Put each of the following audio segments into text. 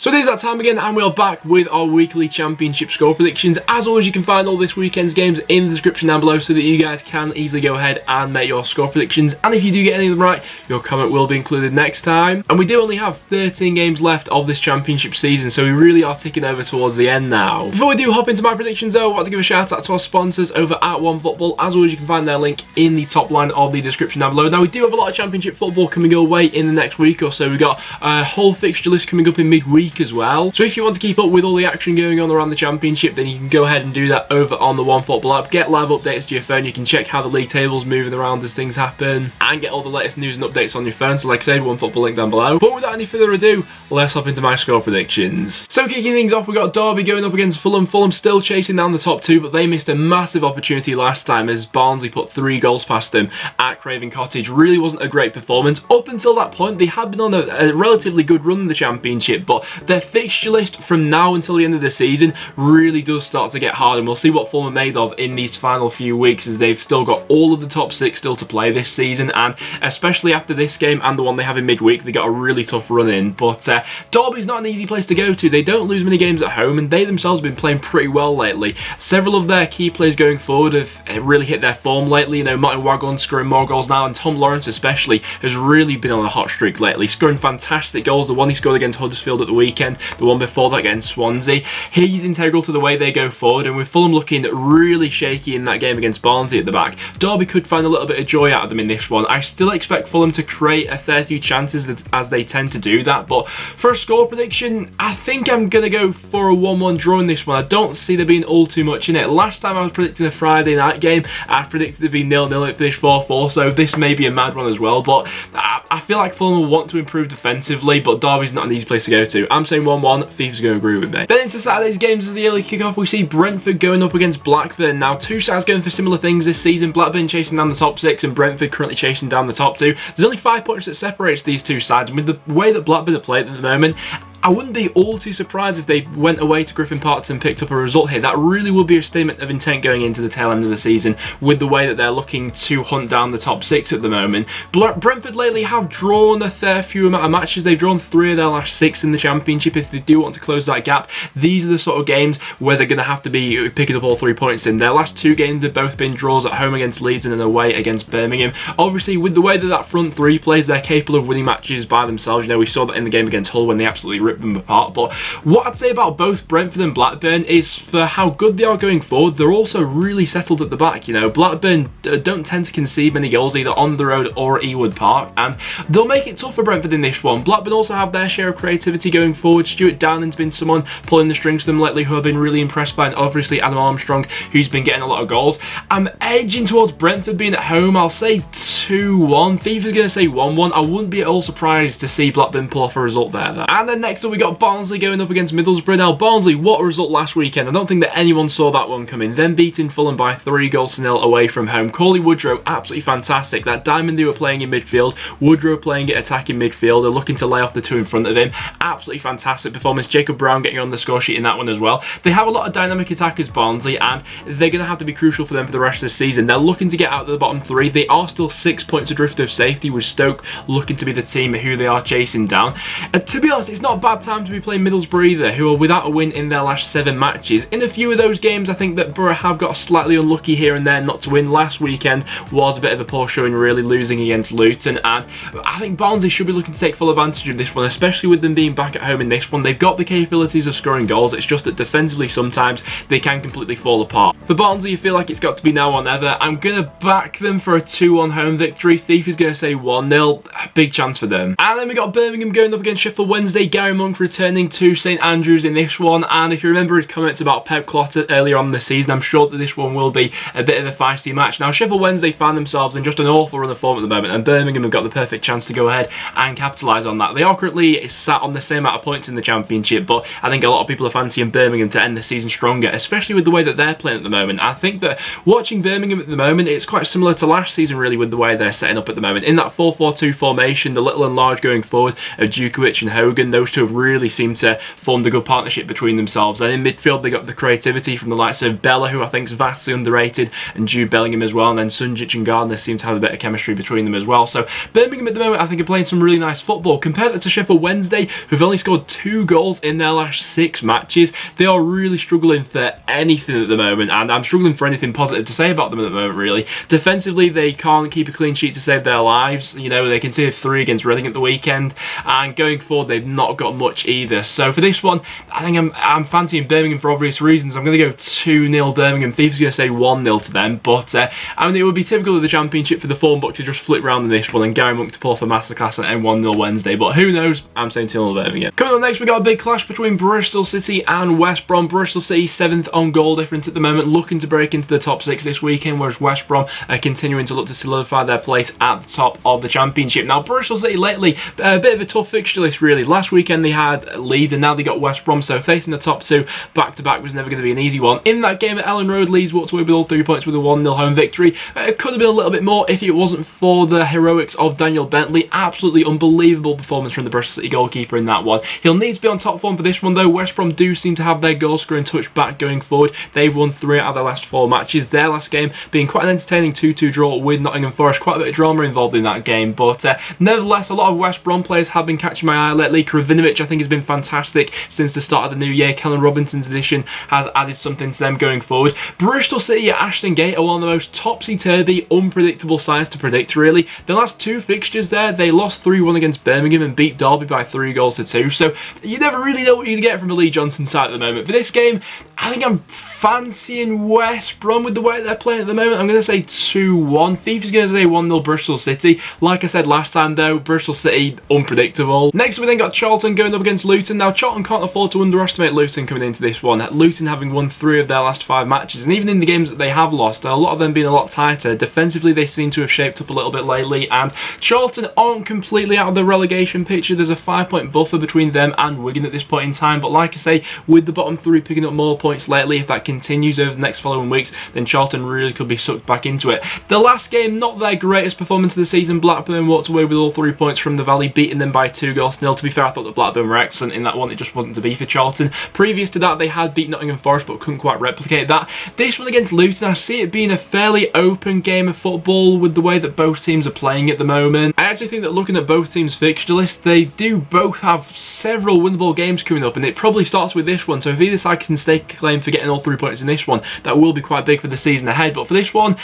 So it is that time again, and we are back with our weekly championship score predictions. As always, you can find all this weekend's games in the description down below so that you guys can easily go ahead and make your score predictions. And if you do get any of them right, your comment will be included next time. And we do only have 13 games left of this championship season, so we really are ticking over towards the end now. Before we do hop into my predictions though, I want to give a shout out to our sponsors over at OneFootball. As always, you can find their link in the top line of the description down below. Now, we do have a lot of championship football coming your way in the next week or so. We've got a whole fixture list coming up in midweek as well. So if you want to keep up with all the action going on around the championship, then you can go ahead and do that over on the OneFootball app. Get live updates to your phone. You can check how the league table's moving around as things happen and get all the latest news and updates on your phone. So like I said, OneFootball link down below. But without any further ado, let's hop into my score predictions. So kicking things off, we got Derby going up against Fulham. Fulham still chasing down the top two, but they missed a massive opportunity last time as Barnsley put 3 goals past them at Craven Cottage. Really wasn't a great performance. Up until that point, they had been on a relatively good run in the championship, but their fixture list from now until the end of the season really does start to get hard, and we'll see what Fulham are made of in these final few weeks as they've still got all of the top 6 still to play this season, and especially after this game and the one they have in midweek, they got a really tough run in. But Derby's not an easy place to go to. They don't lose many games at home, and they themselves have been playing pretty well lately. Several of their key players going forward have really hit their form lately. You know, Martin Waghorn scoring more goals now, and Tom Lawrence especially has really been on a hot streak lately, scoring fantastic goals. The one he scored against Huddersfield at the weekend, the one before that against Swansea. He's integral to the way they go forward, and with Fulham looking really shaky in that game against Barnsley at the back, Derby could find a little bit of joy out of them in this one. I still expect Fulham to create a fair few chances as they tend to do that, but for a score prediction, I think I'm going to go for a 1-1 draw in this one. I don't see there being all too much in it. Last time I was predicting a Friday night game, I predicted it to be 0-0, it finished 4-4, so this may be a mad one as well, but I feel like Fulham will want to improve defensively, but Derby's not an easy place to go to. I'm saying 1-1, FIFA's going to agree with me. Then into Saturday's games as the early kickoff, we see Brentford going up against Blackburn. Now, two sides going for similar things this season. Blackburn chasing down the top 6 and Brentford currently chasing down the top 2. There's only 5 points that separates these two sides, and with the way that Blackburn are playing at the moment, I wouldn't be all too surprised if they went away to Griffin Park and picked up a result here. That really would be a statement of intent going into the tail end of the season with the way that they're looking to hunt down the top 6 at the moment. Brentford lately have drawn a fair few amount of matches. They've drawn 3 of their last 6 in the championship. If they do want to close that gap, these are the sort of games where they're going to have to be picking up all 3 points in. Their last 2 games have both been draws at home against Leeds and then away against Birmingham. Obviously, with the way that front 3 plays, they're capable of winning matches by themselves. You know, we saw that in the game against Hull when they absolutely ripped them apart. But what I'd say about both Brentford and Blackburn is for how good they are going forward, they're also really settled at the back. You know, Blackburn don't tend to concede many goals either on the road or at Ewood Park, and they'll make it tough for Brentford in this one. Blackburn also have their share of creativity going forward. Stuart Downing's been someone pulling the strings for them lately who I've been really impressed by, and obviously Adam Armstrong, who's been getting a lot of goals. I'm edging towards Brentford being at home. I'll say 2-1. FIFA's going to say 1-1. I wouldn't be at all surprised to see Blackburn pull off a result there, though. And then next up we got Barnsley going up against Middlesbrough. Now, Barnsley, what a result last weekend. I don't think that anyone saw that one coming. Then beating Fulham by 3-0 away from home. Cauley Woodrow, absolutely fantastic. That diamond they were playing in midfield, Woodrow playing it attacking midfield. They're looking to lay off the 2 in front of him. Absolutely fantastic performance. Jacob Brown getting on the score sheet in that one as well. They have a lot of dynamic attackers, Barnsley, and they're going to have to be crucial for them for the rest of the season. They're looking to get out of the bottom 3. They are still 6 points adrift of safety, with Stoke looking to be the team who they are chasing down. To be honest, it's not a bad time to be playing Middlesbrough either, who are without a win in their last 7 matches. In a few of those games, I think that Borough have got slightly unlucky here and there not to win. Last weekend was a bit of a poor showing, really losing against Luton, and I think Barnsley should be looking to take full advantage of this one, especially with them being back at home in this one. They've got the capabilities of scoring goals. It's just that defensively sometimes they can completely fall apart. For Barnsley, you feel like it's got to be now or never. I'm going to back them for a 2-1 home victory. Thief is going to say 1-0. Big chance for them. And then we got Birmingham going up against Sheff Wednesday. Gary Monk returning to St Andrews in this one, and if you remember his comments about Pep Clotter earlier on in the season, I'm sure that this one will be a bit of a feisty match. Now, Sheff Wednesday find themselves in just an awful run of form at the moment, and Birmingham have got the perfect chance to go ahead and capitalise on that. They are currently sat on the same amount of points in the championship, but I think a lot of people are fancying Birmingham to end the season stronger, especially with the way that they're playing at the moment. I think that watching Birmingham at the moment, it's quite similar to last season really with the way they're setting up at the moment. In that 4-4-2 formation, the little and large going forward of Djukovic and Hogan, those two have really seemed to form a good partnership between themselves. And in midfield, they got the creativity from the likes of Bella, who I think is vastly underrated, and Jude Bellingham as well. And then Sunjic and Gardner seem to have a bit of chemistry between them as well. So Birmingham at the moment, I think, are playing some really nice football. Compared to Sheffield Wednesday, who've only scored 2 goals in their last 6 matches, they are really struggling for anything at the moment, and I'm struggling for anything positive to say about them at the moment, really. Defensively, they can't keep a clean sheet to save their lives. You know, they conceded 3 against Reading at the weekend, and going forward, they've not got much either. So for this one, I think I'm fancying Birmingham for obvious reasons. I'm going to go 2-0 Birmingham. Thief's going to say 1-0 to them, but I mean, it would be typical of the Championship for the form book to just flip round in this one and Gary Monk to pull off a masterclass and end 1-0 Wednesday, but who knows? I'm saying 2-0 Birmingham. Coming up next, we got a big clash between Bristol City and West Brom. Bristol City 7th on goal difference at the moment, looking to break into the top 6 this weekend, whereas West Brom are continuing to look to solidify their place at the top of the Championship. Now, Bristol City lately, a bit of a tough fixture list, really. Last weekend they had Leeds, and now they got West Brom, so facing the top 2 back-to-back was never going to be an easy one. In that game at Ellen Road, Leeds walked away with all 3 points with a 1-0 home victory. It could have been a little bit more if it wasn't for the heroics of Daniel Bentley. Absolutely unbelievable performance from the Bristol City goalkeeper in that one. He'll need to be on top form for this one, though. West Brom do seem to have their goal-scoring touch back going forward. They've won 3 out of their last 4 matches. Their last game being quite an entertaining 2-2 draw with Nottingham Forest. Quite a bit of drama involved in that game, but nevertheless, a lot of West Brom players have been catching my eye lately. Kravinovic, I think, has been fantastic since the start of the new year. Kellen Robinson's addition has added something to them going forward. Bristol City at Ashton Gate are one of the most topsy-turvy, unpredictable sides to predict, really. The last 2 fixtures there, they lost 3-1 against Birmingham and beat Derby by 3-2, so you never really know what you get from a Lee Johnson side at the moment. For this game, I think I'm fancying West Brom with the way they're playing at the moment. I'm going to say 2-1. Thief is going to say 1-0 Bristol City. Like I said last time, though, Bristol City, unpredictable. Next, we then got Charlton going up against Luton. Now, Charlton can't afford to underestimate Luton coming into this one. Luton having won 3 of their last 5 matches, and even in the games that they have lost, a lot of them being a lot tighter. Defensively, they seem to have shaped up a little bit lately, and Charlton aren't completely out of the relegation picture. There's a 5-point buffer between them and Wigan at this point in time, but like I say, with the bottom 3 picking up more points lately, if that continues over the next following weeks, then Charlton really could be sucked back into it. The last game, not their greatest performance of the season. Blackburn walked away with all 3 points from the Valley, beating them by 2-0. To be fair, I thought that Blackburn were excellent in that one. It just wasn't to be for Charlton. Previous to that, they had beat Nottingham Forest, but couldn't quite replicate that. This one against Luton, I see it being a fairly open game of football with the way that both teams are playing at the moment. I actually think that looking at both teams' fixture lists, they do both have several winnable games coming up, and it probably starts with this one. So if either side can stake a claim for getting all 3 points in this one, that will be quite big for the season ahead. But for this one,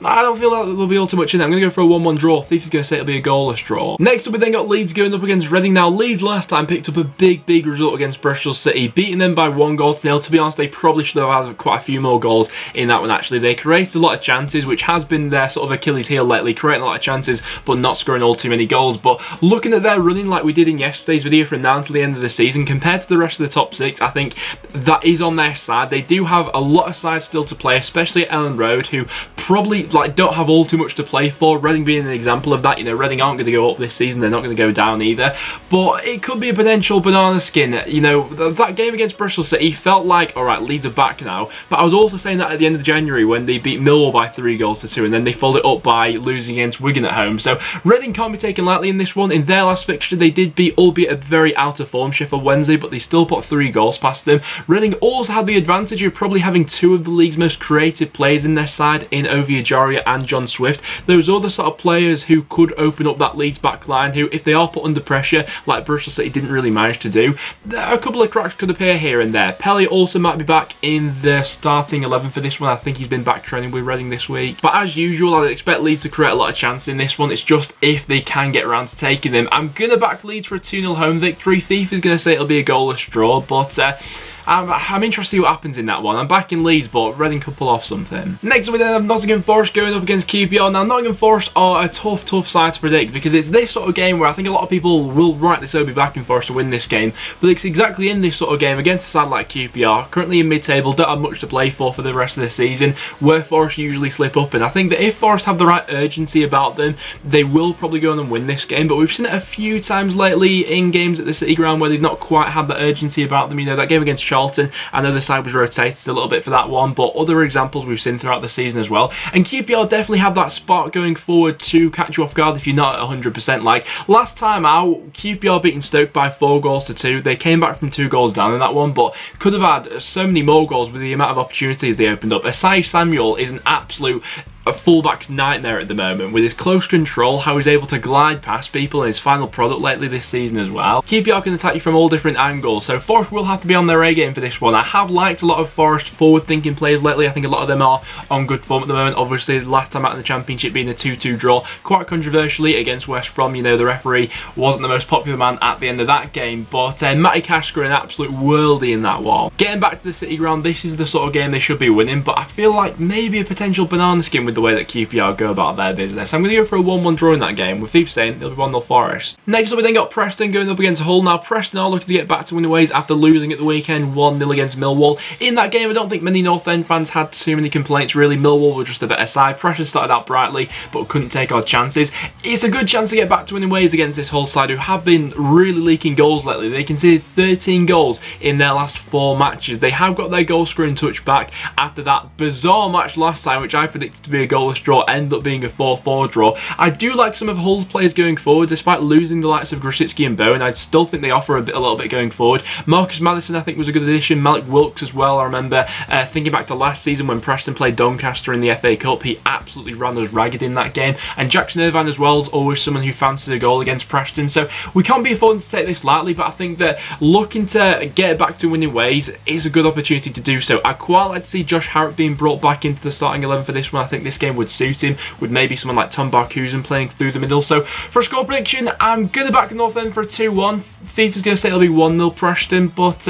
I don't feel like there'll be all too much in there. I'm going to go for a 1-1 draw. Thief is going to say it'll be a goalless draw. Next up, we then got Leeds going up against Reading. Now, Leeds last time picked up a big result against Bristol City, beating them by 1-0. To be honest, they probably should have had quite a few more goals in that one, actually. They created a lot of chances, which has been their sort of Achilles heel lately, creating a lot of chances, but not scoring all too many goals. But looking at their running like we did in yesterday's video from now until the end of the season, compared to the rest of the top 6, I think that is on their side. They do have a lot of sides still to play, especially at Ellen Road, who probably don't have all too much to play for. Reading being an example of that. You know, Reading aren't going to go up this season, they're not going to go down either, but it could be a potential banana skin. You know, that game against Bristol City felt like, alright, Leeds are back now, but I was also saying that at the end of January when they beat Millwall by 3-2, and then they followed it up by losing against Wigan at home. So Reading can't be taken lightly in this one. In their last fixture, they did beat, albeit a very out of form, Sheffield Wednesday, but they still put 3 goals past them. Reading also had the advantage of probably having 2 of the league's most creative players in their side in Ovi Ajaria and John Swift. Those other sort of players who could open up that Leeds back line, who, if they are put under pressure, like Bristol City didn't really manage to do, a couple of cracks could appear here and there. Pelly also might be back in the starting 11 for this one. I think he's been back training with Reading this week. But as usual, I'd expect Leeds to create a lot of chances in this one. It's just if they can get around to taking them. I'm going to back Leeds for a 2-0 home victory. Thief is going to say it'll be a goalless draw, but I'm interested to see what happens in that one. I'm back in Leeds, but Reading could pull off something. Next up, we then have Nottingham Forest going up against QPR. Now, Nottingham Forest are a tough side to predict, because it's this sort of game where I think a lot of people will rightly so be backing Forest to win this game, but it's exactly in this sort of game against a side like QPR, currently in mid-table, don't have much to play for the rest of the season, where Forest usually slip up. And I think that if Forest have the right urgency about them, they will probably go on and win this game. But we've seen it a few times lately in games at the City Ground where they've not quite had that urgency about them. You know, that game against Charlton. I know the side was rotated a little bit for that one, but other examples we've seen throughout the season as well. And QPR definitely have that spark going forward to catch you off guard if you're not at 100%. Like last time out, QPR beating Stoke by 4-2. They came back from 2 goals down in that one, but could have had so many more goals with the amount of opportunities they opened up. Asai Samuel is an absolute fullback's nightmare at the moment with his close control, how he's able to glide past people, and his final product lately this season as well. QPR can attack you from all different angles, so Forest will have to be on their A game for this one. I have liked a lot of Forest forward-thinking players lately. I think a lot of them are on good form at the moment. Obviously, the last time out in the Championship being a 2-2 draw, quite controversially against West Brom. You know, the referee wasn't the most popular man at the end of that game, but Matty Cash scored an absolute worldie in that one. Getting back to the City ground, this is the sort of game they should be winning, but I feel like maybe a potential banana skin with the way that QPR go about their business. I'm going to go for a 1-1 draw in that game, with FIFA saying it'll be 1-0 Forest. Next up, we then got Preston going up against Hull. Now, Preston are looking to get back to winning ways after losing at the weekend 1-0 against Millwall. In that game, I don't think many North End fans had too many complaints, really. Millwall were just a better side. Preston started out brightly, but couldn't take our chances. It's a good chance to get back to winning ways against this Hull side, who have been really leaking goals lately. They conceded 13 goals in their last 4 matches. They have got their goal scoring touch back after that bizarre match last time, which I predicted to be a goalless draw, ended up being a 4-4 draw. I do like some of Hull's players going forward, despite losing the likes of Grosicki and Bowen. I still think they offer a little bit going forward. Marcus Maddison, I think, was a good addition. Malik Wilkes as well. I remember thinking back to last season when Preston played Doncaster in the FA Cup. He absolutely ran us ragged in that game. And Jackson Irvine as well is always someone who fancies a goal against Preston. So we can't be affording to take this lightly, but I think that looking to get back to winning ways is a good opportunity to do so. I'd quite like to see Josh Harrop being brought back into the starting 11 for this one. I think this game would suit him, with maybe someone like Tom Barkhuizen playing through the middle. So for a score prediction, I'm going to back the North End for a 2-1. FIFA's going to say it'll be 1-0 Preston, but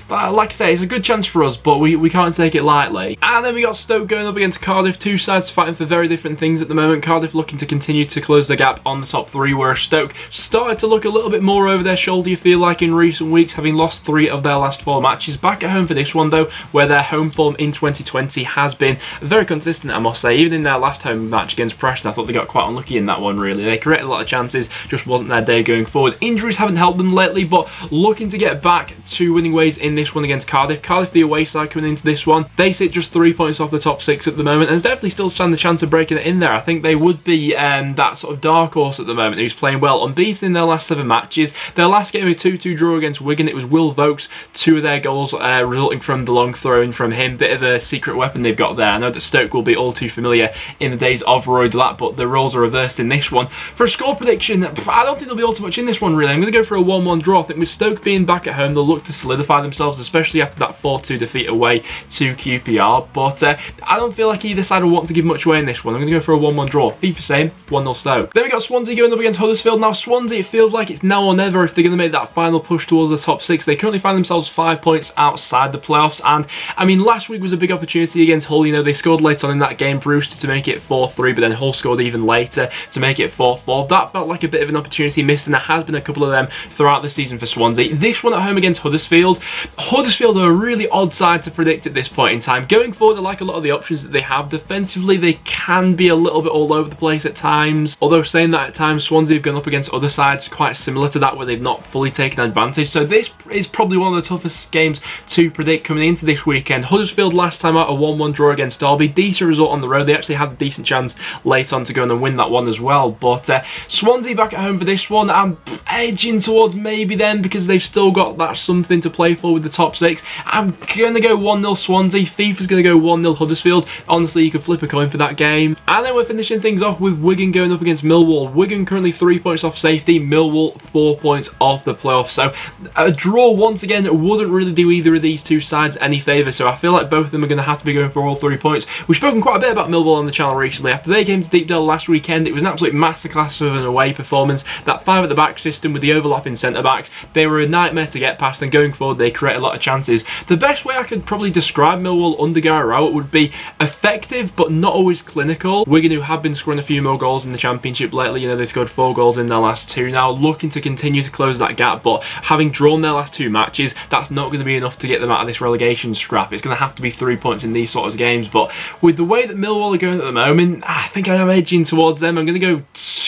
like I say, it's a good chance for us, but we can't take it lightly. And then we got Stoke going up against Cardiff. Two sides fighting for very different things at the moment. Cardiff looking to continue to close the gap on the top 3, whereas Stoke started to look a little bit more over their shoulder, you feel like, in recent weeks, having lost 3 of their last 4 matches. Back at home for this one, though, where their home form in 2020 has been very consistent, I must say. Even in their last home match against Preston, I thought they got quite unlucky in that one, really. They created a lot of chances, just wasn't their day going forward. Injuries haven't helped them lately, but looking to get back to winning ways in this one against Cardiff. Cardiff, the away side, coming into this one, they sit just 3 points off the top 6 at the moment, and there's definitely still stand the chance of breaking it in there. I think they would be that sort of dark horse at the moment, who's playing well, unbeaten in their last 7 matches. Their last game, a 2-2 draw against Wigan. It was Will Vokes, 2 of their goals resulting from the long throw in from him. Bit of a secret weapon they've got there. I know that Stoke will be all too familiar in the days of Roy Delatt, but the roles are reversed in this one. For a score prediction, I don't think there'll be all too much in this one, really. I'm going to go for a 1-1 draw. I think with Stoke being back at home, they'll look to solidify themselves, especially after that 4-2 defeat away to QPR. But I don't feel like either side will want to give much away in this one. I'm going to go for a 1-1 draw. FIFA saying 1-0 Stoke. Then we got Swansea going up against Huddersfield. Now, Swansea, it feels like it's now or never if they're going to make that final push towards the top 6. They currently find themselves 5 points outside the playoffs. And, I mean, last week was a big opportunity against Hull. You know, they scored late on in that game, Brewster, to make it 4-3, but then Hull scored even later to make it 4-4. That felt like a bit of an opportunity missed, and there has been a couple of them throughout the season for Swansea. This one at home against Huddersfield. Huddersfield are a really odd side to predict at this point in time. Going forward, I like a lot of the options that they have. Defensively, they can be a little bit all over the place at times. Although saying that, at times Swansea have gone up against other sides quite similar to that, where they've not fully taken advantage. So this is probably one of the toughest games to predict coming into this weekend. Huddersfield last time out, a 1-1 draw against Derby. Decent result on the road. They actually had a decent chance late on to go and win that one as well. But Swansea back at home for this one. I'm edging towards maybe them because they've still got that something to play for with the top 6. I'm going to go 1-0 Swansea. FIFA's going to go 1-0 Huddersfield. Honestly, you could flip a coin for that game. And then we're finishing things off with Wigan going up against Millwall. Wigan currently 3 points off safety. Millwall 4 points off the playoffs. So a draw once again wouldn't really do either of these two sides any favour. So I feel like both of them are going to have to be going for all 3 points. We've spoken quite a bit about Millwall on the channel recently. After they came to Deepdale last weekend, it was an absolute masterclass of an away performance. That 5 at the back system with the overlapping centre-backs, they were a nightmare to get past, and going forward they create a lot of chances. The best way I could probably describe Millwall under Gary Rowett would be effective but not always clinical. Wigan, who have been scoring a few more goals in the Championship lately, you know, they scored 4 goals in their last 2 now, looking to continue to close that gap, but having drawn their last 2 matches, that's not going to be enough to get them out of this relegation scrap. It's going to have to be 3 points in these sort of games, but with the way that Millwall are going at the moment, I think I am edging towards them. I'm going to go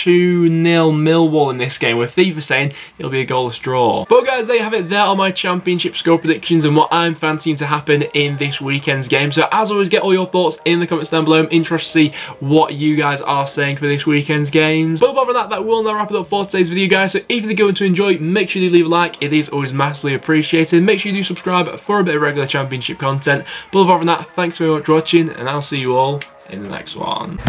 2-0 Millwall in this game, with FIFA saying it'll be a goalless draw. But guys, there you have it. There are my championship score predictions and what I'm fancying to happen in this weekend's game. So as always, get all your thoughts in the comments down below. I'm interested to see what you guys are saying for this weekend's games. But apart from that, that will now wrap it up for today's video, guys. So if you're going to enjoy, make sure you leave a like. It is always massively appreciated. Make sure you do subscribe for a bit of regular championship content. But apart from that, thanks very much for watching, and I'll see you all in the next one.